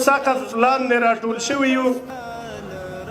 سقف لاندې راټول شوي یو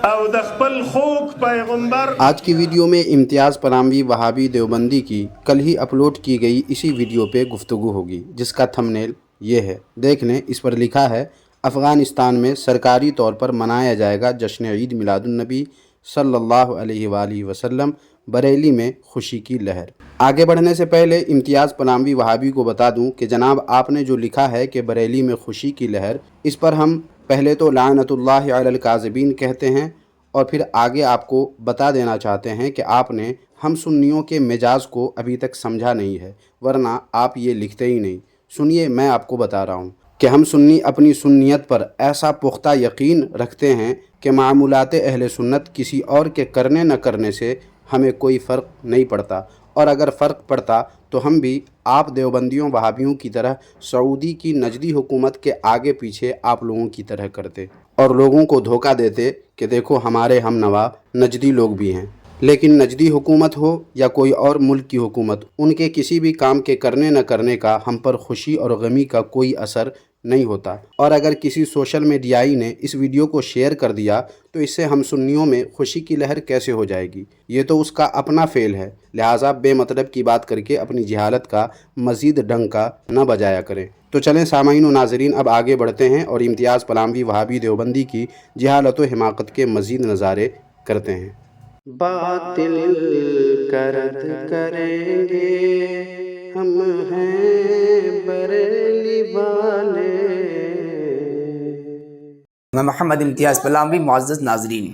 او د خپل خوږ پیغمبر. آج کی ویڈیو میں امتیاز پلاموی وہابی دیوبندی کی کل ہی اپلوڈ کی گئی اسی ویڈیو پہ گفتگو ہوگی، جس کا تھمبنیل یہ ہے، دیکھ لیں۔ اس پر لکھا ہے افغانستان میں سرکاری طور پر منایا جائے گا جشن عید میلاد النبی صلی اللہ علیہ وآلہ وسلم، بریلی میں خوشی کی لہر۔ آگے بڑھنے سے پہلے امتیاز پلاموی وہابی کو بتا دوں کہ جناب آپ نے جو لکھا ہے کہ بریلی میں خوشی کی لہر، اس پر ہم پہلے تو لعنت اللہ علی الکاذبین کہتے ہیں اور پھر آگے آپ کو بتا دینا چاہتے ہیں کہ آپ نے ہم سنیوں کے مزاج کو ابھی تک سمجھا نہیں ہے، ورنہ آپ یہ لکھتے ہی نہیں۔ سنیے، میں آپ کو بتا رہا ہوں کہ ہم سنی اپنی سنیت پر ایسا پختہ یقین رکھتے ہیں کہ معمولات اہل سنت کسی اور کے کرنے نہ کرنے سے ہمیں کوئی فرق نہیں پڑتا، اور اگر فرق پڑتا تو ہم بھی آپ دیوبندیوں وہابیوں کی طرح سعودی کی نجدی حکومت کے آگے پیچھے آپ لوگوں کی طرح کرتے اور لوگوں کو دھوکہ دیتے کہ دیکھو ہمارے ہم نوا نجدی لوگ بھی ہیں۔ لیکن نجدی حکومت ہو یا کوئی اور ملک کی حکومت، ان کے کسی بھی کام کے کرنے نہ کرنے کا ہم پر خوشی اور غمی کا کوئی اثر نہیں ہوتا، اور اگر کسی سوشل میڈیائی نے اس ویڈیو کو شیئر کر دیا تو اس سے ہم سنیوں میں خوشی کی لہر کیسے ہو جائے گی؟ یہ تو اس کا اپنا فعل ہے، لہٰذا بے مطلب کی بات کر کے اپنی جہالت کا مزید ڈنکا نہ بجایا کریں۔ تو چلیں سامعین و ناظرین، اب آگے بڑھتے ہیں اور امتیاز پلاموی وہابی دیوبندی کی جہالت و حماقت کے مزید نظارے کرتے ہیں۔ باطل کرد کریں گے ہم ہیں بریلی والے۔ میں محمد امتیاز پلاموی۔ معزز ناظرین،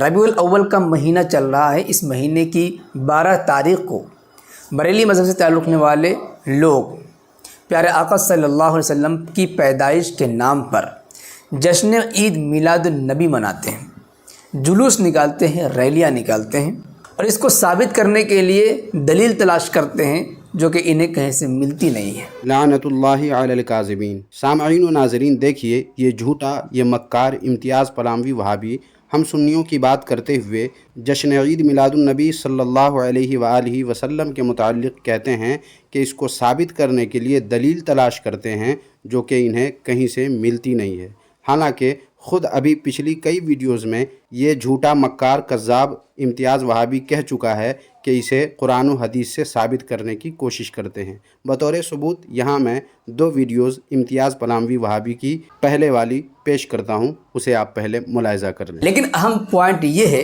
ربیع الاول کا مہینہ چل رہا ہے۔ اس مہینے کی 12 تاریخ کو بریلی مذہب سے تعلق رکھنے والے لوگ پیارے آقا صلی اللہ علیہ وسلم کی پیدائش کے نام پر جشن عید میلاد النبی مناتے ہیں، جلوس نکالتے ہیں، ریلیاں نکالتے ہیں، اور اس کو ثابت کرنے کے لیے دلیل تلاش کرتے ہیں جو کہ انہیں کہیں سے ملتی نہیں ہے۔ لعنت اللہ علی الکاذبین۔ سامعین و ناظرین، دیکھیے یہ جھوٹا، یہ مکار امتیاز پلاموی وہابی ہم سنیوں کی بات کرتے ہوئے جشن عید میلاد النبی صلی اللہ علیہ وآلہ وسلم کے متعلق کہتے ہیں کہ اس کو ثابت کرنے کے لیے دلیل تلاش کرتے ہیں جو کہ انہیں کہیں سے ملتی نہیں ہے، حالانکہ خود ابھی پچھلی کئی ویڈیوز میں یہ جھوٹا مکار کذاب امتیاز وہابی کہہ چکا ہے کہ اسے قرآن و حدیث سے ثابت کرنے کی کوشش کرتے ہیں۔ بطور ثبوت یہاں میں 2 ویڈیوز امتیاز پلاموی وہابی کی پہلے والی پیش کرتا ہوں، اسے آپ پہلے ملاحظہ کر لیں۔ لیکن اہم پوائنٹ یہ ہے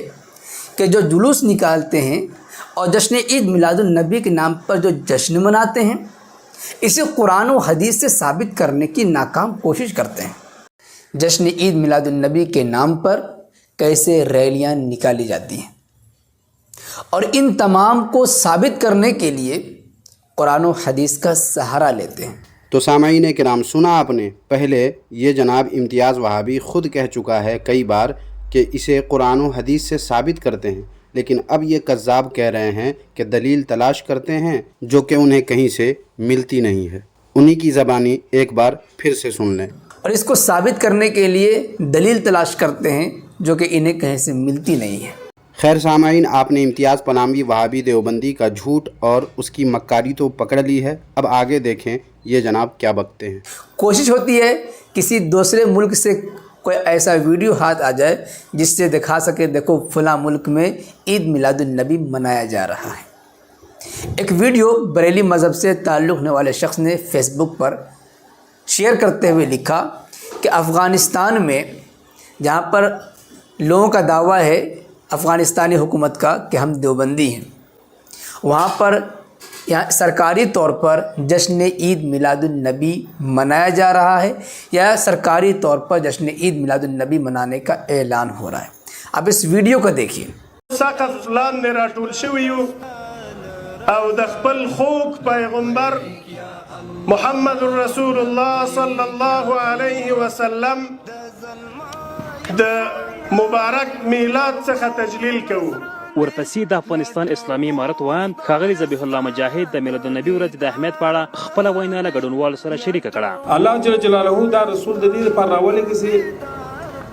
کہ جو جلوس نکالتے ہیں اور جشن عید میلاد النبی کے نام پر جو جشن مناتے ہیں، اسے قرآن و حدیث سے ثابت کرنے کی ناکام کوشش کرتے ہیں۔ جشن عید میلاد النبی کے نام پر کیسے ریلیاں نکالی جاتی ہیں، اور ان تمام کو ثابت کرنے کے لیے قرآن و حدیث کا سہارا لیتے ہیں۔ تو سامعین کرام، سنا آپ نے، پہلے یہ جناب امتیاز وہابی خود کہہ چکا ہے کئی بار کہ اسے قرآن و حدیث سے ثابت کرتے ہیں، لیکن اب یہ کذاب کہہ رہے ہیں کہ دلیل تلاش کرتے ہیں جو کہ انہیں کہیں سے ملتی نہیں ہے۔ انہی کی زبانی ایک بار پھر سے سن لیں۔ اور اس کو ثابت کرنے کے لیے دلیل تلاش کرتے ہیں جو کہ انہیں کہیں سے ملتی نہیں ہے۔ خیر سامعین، آپ نے امتیاز پلاموی وہابی دیوبندی کا جھوٹ اور اس کی مکاری تو پکڑ لی ہے، اب آگے دیکھیں یہ جناب کیا بکتے ہیں۔ کوشش ہوتی ہے کسی دوسرے ملک سے کوئی ایسا ویڈیو ہاتھ آ جائے جس سے دکھا سکے دیکھو فلاں ملک میں عید میلاد النبی منایا جا رہا ہے۔ ایک ویڈیو بریلی مذہب سے تعلق رکھنے والے شخص نے فیس بک پر شیئر کرتے ہوئے لکھا کہ افغانستان میں جہاں پر لوگوں کا دعویٰ ہے افغانستانی حکومت کا کہ ہم دیوبندی ہیں، وہاں پر یہاں سرکاری طور پر جشن عید میلاد النبی منایا جا رہا ہے، یا سرکاری طور پر جشن عید میلاد النبی منانے کا اعلان ہو رہا ہے۔ اب اس ویڈیو کو دیکھیے۔ سقف لاندې راټول شوي یو او د خپل خوږ پیغمبر محمد رسول الله صلی الله علیه وسلم د مبارک میلاد څخه تجلیل کوو۔ ورپسې د افغانستان اسلامي امارت وان ښاغلي ذبیح الله مجاهد د میلاد النبي ورځې د اهمیت په اړه خپله وینا له ګډونوالو سره شریکه کړه۔ الله جل جلاله دا رسول د دې لپاره راولېږي چې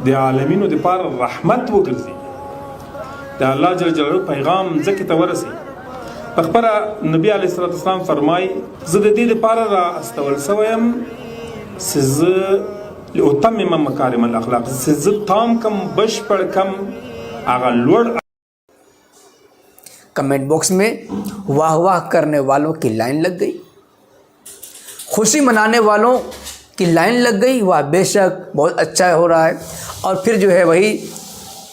د عالمینو دپاره رحمت وګرځي، د الله جل جلاله پیغام ځکه ته ورسي۔ په خپله نبي علیه الصلاة والسلام فرمایي زه د دې لپاره را استول سوی یم چې زه لأتمم مکارم الاخلاق سے زه تام کم بشپړ کم هغه لوړ. کمنٹ باکس میں واہ واہ کرنے والوں کی لائن لگ گئی، خوشی منانے والوں کی لائن لگ گئی، واہ بے شک بہت اچھا ہو رہا ہے، اور پھر جو ہے وہی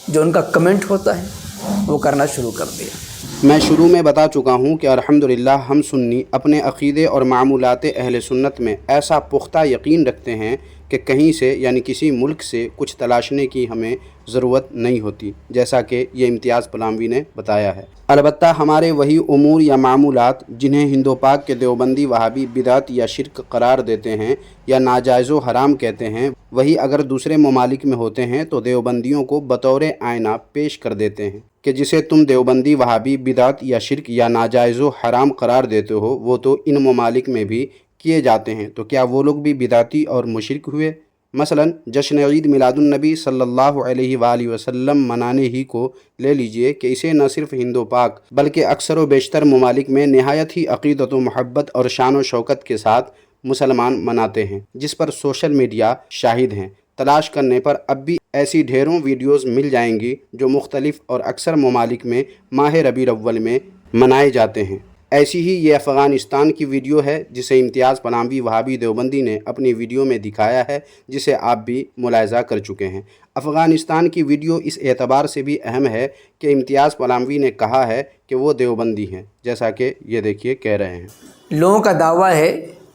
جو ان کا کمنٹ ہوتا ہے وہ کرنا شروع کر دیا. میں شروع میں بتا چکا ہوں کہ الحمدللہ ہم سنی اپنے عقیدے اور معمولات اہل سنت میں ایسا پختہ یقین رکھتے ہیں کہ کہیں سے یعنی کسی ملک سے کچھ تلاشنے کی ہمیں ضرورت نہیں ہوتی، جیسا کہ یہ امتیاز پلاموی نے بتایا ہے. البتہ ہمارے وہی امور یا معمولات جنہیں ہندو پاک کے دیوبندی وہابی بدعت یا شرک قرار دیتے ہیں یا ناجائز و حرام کہتے ہیں، وہی اگر دوسرے ممالک میں ہوتے ہیں تو دیوبندیوں کو بطور آئینہ پیش کر دیتے ہیں کہ جسے تم دیوبندی وہابی بدعت یا شرک یا ناجائز و حرام قرار دیتے ہو وہ تو ان ممالک میں بھی کیے جاتے ہیں، تو کیا وہ لوگ بھی بدعتی اور مشرک ہوئے؟ مثلا جشن عید میلاد النبی صلی اللہ علیہ وآلہ وسلم منانے ہی کو لے لیجئے کہ اسے نہ صرف ہندو پاک بلکہ اکثر و بیشتر ممالک میں نہایت ہی عقیدت و محبت اور شان و شوکت کے ساتھ مسلمان مناتے ہیں، جس پر سوشل میڈیا شاہد ہیں. تلاش کرنے پر اب بھی ایسی ڈھیروں ویڈیوز مل جائیں گی جو مختلف اور اکثر ممالک میں ماہ ربیع الاول میں منائے جاتے ہیں. ایسی ہی یہ افغانستان کی ویڈیو ہے جسے امتیاز پلاموی وہابی دیوبندی نے اپنی ویڈیو میں دکھایا ہے، جسے آپ بھی ملاحظہ کر چکے ہیں. افغانستان کی ویڈیو اس اعتبار سے بھی اہم ہے کہ امتیاز پلاموی نے کہا ہے کہ وہ دیوبندی ہیں، جیسا کہ یہ دیکھیے کہہ رہے ہیں. لوگوں کا دعویٰ ہے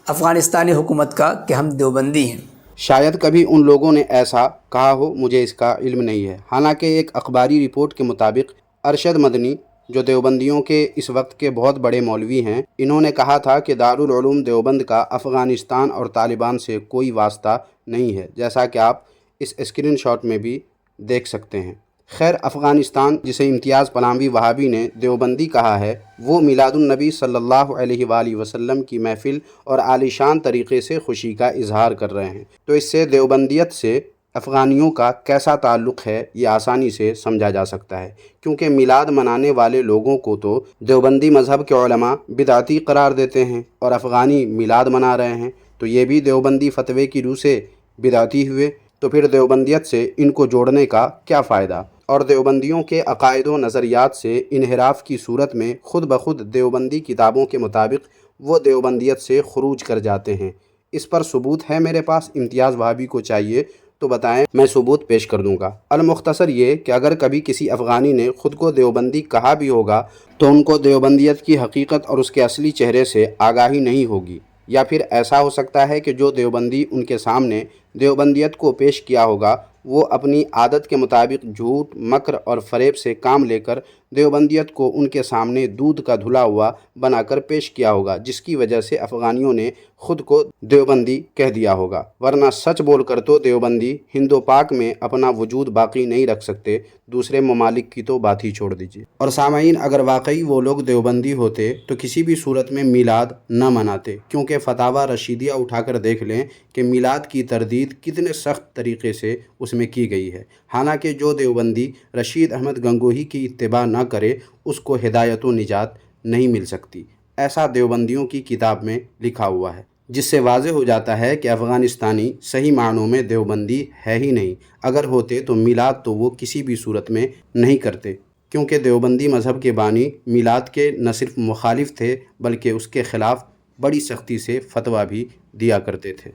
افغانستانی حکومت کا کہ ہم دیوبندی ہیں. شاید کبھی ان لوگوں نے ایسا کہا ہو، مجھے اس کا علم نہیں ہے. حالانکہ ایک اخباری رپورٹ کے مطابق ارشد مدنی جو دیوبندیوں کے اس وقت کے بہت بڑے مولوی ہیں، انہوں نے کہا تھا کہ دارالعلوم دیوبند کا افغانستان اور طالبان سے کوئی واسطہ نہیں ہے، جیسا کہ آپ اس اسکرین شاٹ میں بھی دیکھ سکتے ہیں. خیر، افغانستان جسے امتیاز پلاموی وہابی نے دیوبندی کہا ہے، وہ میلاد النبی صلی اللہ علیہ وآلہ وسلم کی محفل اور عالیشان طریقے سے خوشی کا اظہار کر رہے ہیں. تو اس سے دیوبندیت سے افغانیوں کا کیسا تعلق ہے یہ آسانی سے سمجھا جا سکتا ہے، کیونکہ میلاد منانے والے لوگوں کو تو دیوبندی مذہب کے علماء بدعتی قرار دیتے ہیں، اور افغانی میلاد منا رہے ہیں تو یہ بھی دیوبندی فتوے کی روح سے بدعتی ہوئے. تو پھر دیوبندیت سے ان کو جوڑنے کا کیا فائدہ؟ اور دیوبندیوں کے عقائد و نظریات سے انحراف کی صورت میں خود بخود دیوبندی کتابوں کے مطابق وہ دیوبندیت سے خروج کر جاتے ہیں. اس پر ثبوت ہے میرے پاس، امتیاز وہابی کو چاہیے تو بتائیں، میں ثبوت پیش کر دوں گا. المختصر یہ کہ اگر کبھی کسی افغانی نے خود کو دیوبندی کہا بھی ہوگا تو ان کو دیوبندیت کی حقیقت اور اس کے اصلی چہرے سے آگاہی نہیں ہوگی، یا پھر ایسا ہو سکتا ہے کہ جو دیوبندی ان کے سامنے دیوبندیت کو پیش کیا ہوگا وہ اپنی عادت کے مطابق جھوٹ، مکر اور فریب سے کام لے کر دیوبندیت کو ان کے سامنے دودھ کا دھلا ہوا بنا کر پیش کیا ہوگا، جس کی وجہ سے افغانیوں نے خود کو دیوبندی کہہ دیا ہوگا. ورنہ سچ بول کر تو دیوبندی ہندو پاک میں اپنا وجود باقی نہیں رکھ سکتے، دوسرے ممالک کی تو بات ہی چھوڑ دیجیے. اور سامعین، اگر واقعی وہ لوگ دیوبندی ہوتے تو کسی بھی صورت میں میلاد نہ مناتے، کیونکہ فتاوی رشیدیہ اٹھا کر دیکھ لیں کہ میلاد کی تردید کتنے سخت طریقے سے اس میں کی گئی ہے. حالانکہ جو دیوبندی رشید احمد گنگوہی کی اتباع نہ کرے اس کو ہدایت و نجات نہیں مل سکتی، ایسا دیوبندیوں کی کتاب میں لکھا ہوا ہے، جس سے واضح ہو جاتا ہے کہ افغانستانی صحیح معنوں میں دیوبندی ہے ہی نہیں. اگر ہوتے تو میلاد تو وہ کسی بھی صورت میں نہیں کرتے، کیونکہ دیوبندی مذہب کے بانی میلاد کے نہ صرف مخالف تھے بلکہ اس کے خلاف بڑی سختی سے فتویٰ بھی دیا کرتے تھے.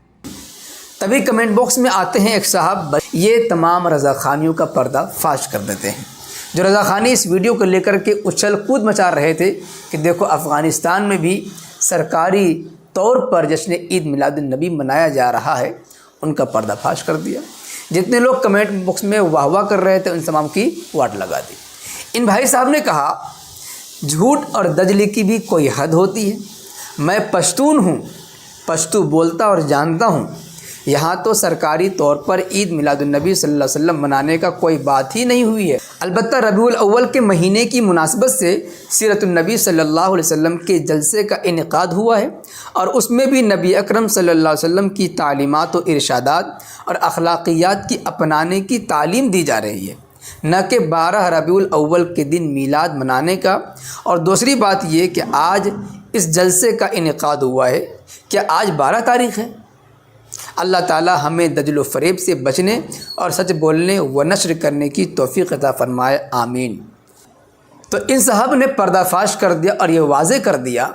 تبھی کمنٹ باکس میں آتے ہیں ایک صاحب، یہ تمام رضا خانیوں کا پردہ فاش کر دیتے ہیں. جو رضا خانی اس ویڈیو کو لے کر کے اچھل کود مچا رہے تھے کہ دیکھو افغانستان میں بھی سرکاری طور پر جشن عید میلاد النبی منایا جا رہا ہے، ان کا پردہ فاش کر دیا. جتنے لوگ کمنٹ باکس میں واہ واہ کر رہے تھے ان تمام کی واٹ لگا دی. ان بھائی صاحب نے کہا جھوٹ اور دجلی کی بھی کوئی حد ہوتی ہے. میں پشتون ہوں، پشتو بولتا اور جانتا ہوں. یہاں تو سرکاری طور پر عید میلاد النبی صلی اللہ علیہ وسلم منانے کا کوئی بات ہی نہیں ہوئی ہے. البتہ ربیع الاول کے مہینے کی مناسبت سے سیرت النبی صلی اللہ علیہ وسلم کے جلسے کا انعقاد ہوا ہے، اور اس میں بھی نبی اکرم صلی اللہ علیہ وسلم کی تعلیمات و ارشادات اور اخلاقیات کی اپنانے کی تعلیم دی جا رہی ہے، نہ کہ 12 ربیع الاول کے دن میلاد منانے کا. اور دوسری بات یہ کہ آج اس جلسے کا انعقاد ہوا ہے، کیا آج 12 تاریخ ہے؟ اللہ تعالی ہمیں دجل و فریب سے بچنے اور سچ بولنے و نشر کرنے کی توفیق عطا فرمائے، آمین۔ تو ان صاحب نے پردہ فاش کر دیا اور یہ واضح کر دیا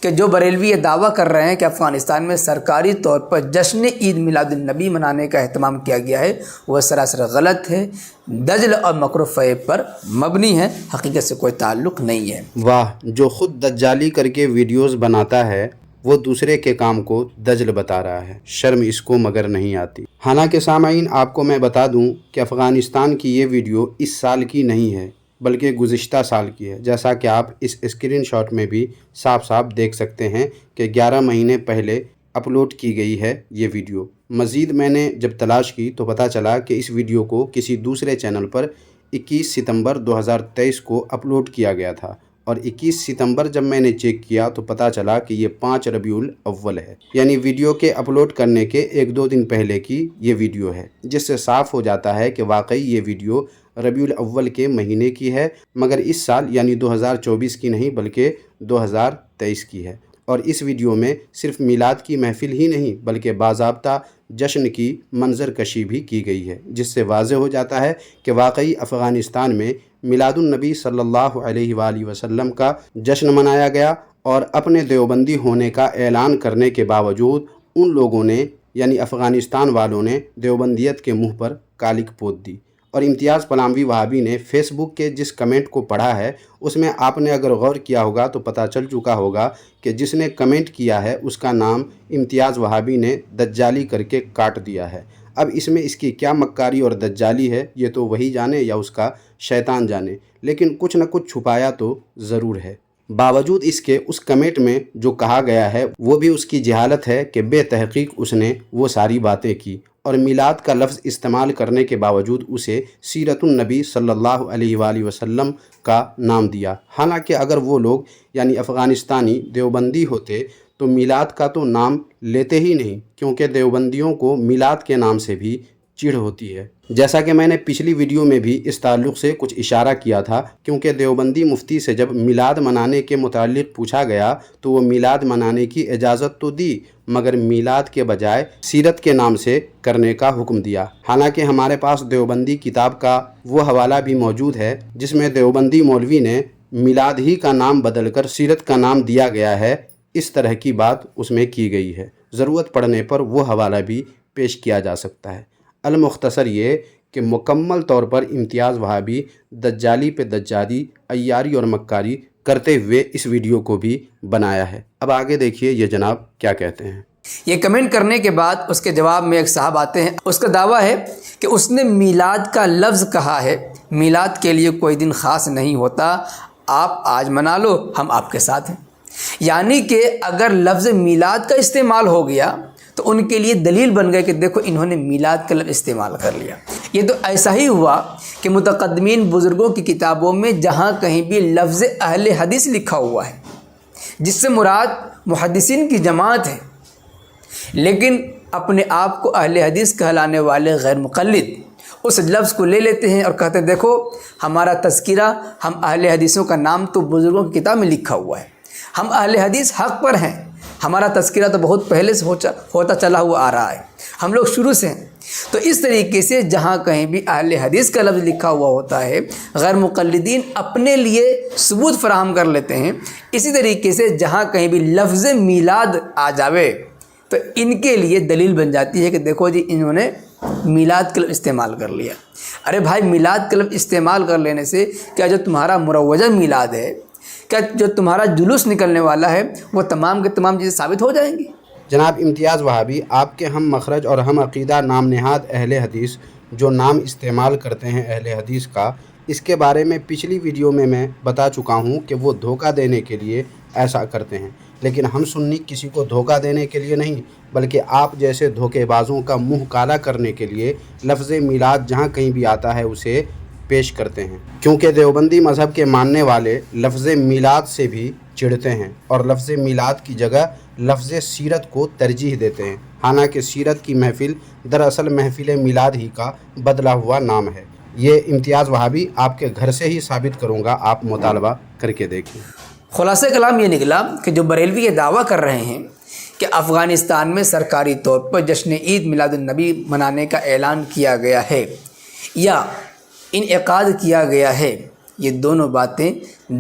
کہ جو بریلوی یہ دعویٰ کر رہے ہیں کہ افغانستان میں سرکاری طور پر جشن عید میلاد النبی منانے کا اہتمام کیا گیا ہے، وہ سراسر غلط ہے، دجل اور مکر و فریب پر مبنی ہے، حقیقت سے کوئی تعلق نہیں ہے۔ واہ، جو خود دجالی کر کے ویڈیوز بناتا ہے وہ دوسرے کے کام کو دجل بتا رہا ہے، شرم اس کو مگر نہیں آتی۔ حالانکہ سامعین، آپ کو میں بتا دوں کہ افغانستان کی یہ ویڈیو اس سال کی نہیں ہے بلکہ گزشتہ سال کی ہے، جیسا کہ آپ اس اسکرین شاٹ میں بھی صاف صاف دیکھ سکتے ہیں کہ 11 مہینے پہلے اپلوڈ کی گئی ہے یہ ویڈیو۔ مزید میں نے جب تلاش کی تو پتہ چلا کہ اس ویڈیو کو کسی دوسرے چینل پر 21 ستمبر 2023 کو اپلوڈ کیا گیا تھا، اور 21 ستمبر جب میں نے چیک کیا تو پتہ چلا کہ یہ 5 ربیع الاول ہے، یعنی ویڈیو کے اپلوڈ کرنے کے 1-2 دن پہلے کی یہ ویڈیو ہے، جس سے صاف ہو جاتا ہے کہ واقعی یہ ویڈیو ربیع الاول کے مہینے کی ہے، مگر اس سال یعنی 2024 کی نہیں بلکہ 2023 کی ہے۔ اور اس ویڈیو میں صرف میلاد کی محفل ہی نہیں بلکہ باضابطہ جشن کی منظر کشی بھی کی گئی ہے، جس سے واضح ہو جاتا ہے کہ واقعی افغانستان میں میلاد النبی صلی اللہ علیہ وآلہ وسلم کا جشن منایا گیا، اور اپنے دیوبندی ہونے کا اعلان کرنے کے باوجود ان لوگوں نے یعنی افغانستان والوں نے دیوبندیت کے منہ پر کالک پوت دی۔ اور امتیاز پلاموی وہابی نے فیس بک کے جس کمنٹ کو پڑھا ہے اس میں آپ نے اگر غور کیا ہوگا تو پتہ چل چکا ہوگا کہ جس نے کمنٹ کیا ہے اس کا نام امتیاز وہابی نے دجالی کر کے کاٹ دیا ہے۔ اب اس میں اس کی کیا مکاری اور دجالی ہے یہ تو وہی جانے یا اس کا شیطان جانے، لیکن کچھ نہ کچھ چھپایا تو ضرور ہے۔ باوجود اس کے اس کمنٹ میں جو کہا گیا ہے وہ بھی اس کی جہالت ہے کہ بے تحقیق اس نے وہ ساری باتیں کی، اور میلاد کا لفظ استعمال کرنے کے باوجود اسے سیرت النبی صلی اللہ علیہ وآلہ وسلم کا نام دیا۔ حالانکہ اگر وہ لوگ یعنی افغانستانی دیوبندی ہوتے تو میلاد کا تو نام لیتے ہی نہیں، کیونکہ دیوبندیوں کو میلاد کے نام سے بھی چڑ ہوتی ہے، جیسا کہ میں نے پچھلی ویڈیو میں بھی اس تعلق سے کچھ اشارہ کیا تھا، کیونکہ دیوبندی مفتی سے جب میلاد منانے کے متعلق پوچھا گیا تو وہ میلاد منانے کی اجازت تو دی مگر میلاد کے بجائے سیرت کے نام سے کرنے کا حکم دیا۔ حالانکہ ہمارے پاس دیوبندی کتاب کا وہ حوالہ بھی موجود ہے جس میں دیوبندی مولوی نے میلاد ہی کا نام بدل کر سیرت کا نام دیا گیا ہے، اس طرح کی بات اس میں کی گئی ہے۔ ضرورت پڑنے پر وہ حوالہ بھی پیش کیا جا سکتا ہے۔ المختصر یہ کہ مکمل طور پر امتیاز وہابی دجالی پہ دجالی، عیاری اور مکاری کرتے ہوئے اس ویڈیو کو بھی بنایا ہے۔ اب آگے دیکھیے یہ جناب کیا کہتے ہیں۔ یہ کمنٹ کرنے کے بعد اس کے جواب میں ایک صاحب آتے ہیں، اس کا دعویٰ ہے کہ اس نے میلاد کا لفظ کہا ہے، میلاد کے لیے کوئی دن خاص نہیں ہوتا، آپ آج منا لو، ہم آپ کے ساتھ ہیں۔ یعنی کہ اگر لفظ میلاد کا استعمال ہو گیا تو ان کے لیے دلیل بن گئے کہ دیکھو انہوں نے میلاد کا لفظ استعمال کر لیا۔ یہ تو ایسا ہی ہوا کہ متقدمین بزرگوں کی کتابوں میں جہاں کہیں بھی لفظ اہل حدیث لکھا ہوا ہے جس سے مراد محدثین کی جماعت ہے، لیکن اپنے آپ کو اہل حدیث کہلانے والے غیر مقلد اس لفظ کو لے لیتے ہیں اور کہتے ہیں دیکھو ہمارا تذکرہ، ہم اہل حدیثوں کا نام تو بزرگوں کی کتاب میں لکھا ہوا ہے، ہم اہل حدیث حق پر ہیں، ہمارا تذکرہ تو بہت پہلے سے ہوتا چلا ہوا آ رہا ہے، ہم لوگ شروع سے ہیں۔ تو اس طریقے سے جہاں کہیں بھی اہل حدیث کا لفظ لکھا ہوا ہوتا ہے غیر مقلدین اپنے لیے ثبوت فراہم کر لیتے ہیں۔ اسی طریقے سے جہاں کہیں بھی لفظ میلاد آ جاوے تو ان کے لیے دلیل بن جاتی ہے کہ دیکھو جی انہوں نے میلاد کا لفظ استعمال کر لیا۔ ارے بھائی، میلاد کا لفظ استعمال کر لینے سے کیا جو تمہارا مروجہ میلاد ہے، کیا جو تمہارا جلوس نکلنے والا ہے وہ تمام کے تمام چیزیں ثابت ہو جائیں گی؟ جناب امتیاز وہابی، آپ کے ہم مخرج اور ہم عقیدہ نام نہاد اہل حدیث جو نام استعمال کرتے ہیں اہل حدیث کا، اس کے بارے میں پچھلی ویڈیو میں بتا چکا ہوں کہ وہ دھوکہ دینے کے لیے ایسا کرتے ہیں، لیکن ہم سنی کسی کو دھوکہ دینے کے لیے نہیں بلکہ آپ جیسے دھوکے بازوں کا منہ کالا کرنے کے لیے لفظ میلاد جہاں کہیں بھی آتا ہے اسے پیش کرتے ہیں، کیونکہ دیوبندی مذہب کے ماننے والے لفظ میلاد سے بھی چڑھتے ہیں اور لفظ میلاد کی جگہ لفظ سیرت کو ترجیح دیتے ہیں، حالانکہ سیرت کی محفل دراصل محفل میلاد ہی کا بدلا ہوا نام ہے۔ یہ امتیاز وہابی آپ کے گھر سے ہی ثابت کروں گا، آپ مطالبہ کر کے دیکھیں۔ خلاصہ کلام یہ نکلا کہ جو بریلوی یہ دعویٰ کر رہے ہیں کہ افغانستان میں سرکاری طور پر جشن عید میلاد النبی منانے کا اعلان کیا گیا ہے یا انعقاد کیا گیا ہے، یہ دونوں باتیں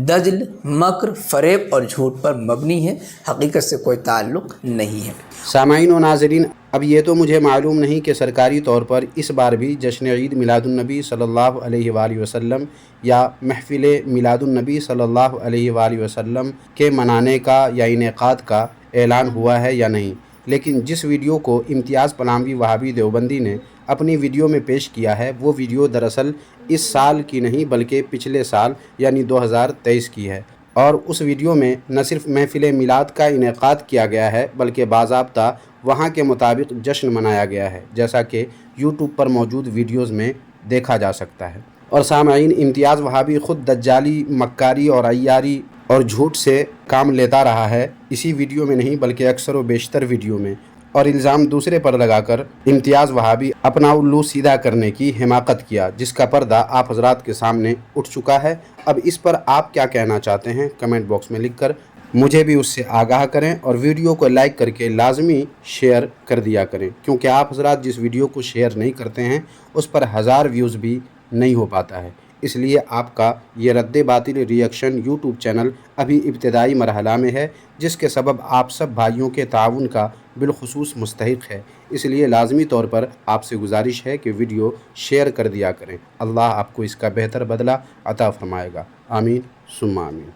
دجل، مکر، فریب اور جھوٹ پر مبنی ہیں، حقیقت سے کوئی تعلق نہیں ہے۔ سامعین و ناظرین، اب یہ تو مجھے معلوم نہیں کہ سرکاری طور پر اس بار بھی جشن عید میلاد النبی صلی اللہ علیہ وآلہ وسلم یا محفل میلاد النبی صلی اللہ علیہ وآلہ وسلم کے منانے کا یا انعقاد کا اعلان ہوا ہے یا نہیں، لیکن جس ویڈیو کو امتیاز پلاموی وہابی دیوبندی نے اپنی ویڈیو میں پیش کیا ہے وہ ویڈیو دراصل اس سال کی نہیں بلکہ پچھلے سال یعنی 2023 کی ہے، اور اس ویڈیو میں نہ صرف محفل میلاد کا انعقاد کیا گیا ہے بلکہ باضابطہ وہاں کے مطابق جشن منایا گیا ہے، جیسا کہ یوٹیوب پر موجود ویڈیوز میں دیکھا جا سکتا ہے۔ اور سامعین، امتیاز وہابی خود دجالی، مکاری اور عیاری اور جھوٹ سے کام لیتا رہا ہے، اسی ویڈیو میں نہیں بلکہ اکثر و بیشتر ویڈیو میں، اور الزام دوسرے پر لگا کر امتیاز وہابی اپنا الو سیدھا کرنے کی حماقت کیا، جس کا پردہ آپ حضرات کے سامنے اٹھ چکا ہے۔ اب اس پر آپ کیا کہنا چاہتے ہیں کمنٹ باکس میں لکھ کر مجھے بھی اس سے آگاہ کریں، اور ویڈیو کو لائک کر کے لازمی شیئر کر دیا کریں، کیونکہ آپ حضرات جس ویڈیو کو شیئر نہیں کرتے ہیں اس پر 1000 ویوز بھی نہیں ہو پاتا ہے۔ اس لیے آپ کا یہ رد باطل ریئیکشن یوٹیوب چینل ابھی ابتدائی مرحلہ میں ہے، جس کے سبب آپ سب بھائیوں کے تعاون کا بالخصوص مستحق ہے، اس لیے لازمی طور پر آپ سے گزارش ہے کہ ویڈیو شیئر کر دیا کریں۔ اللہ آپ کو اس کا بہتر بدلہ عطا فرمائے گا۔ آمین ثم آمین۔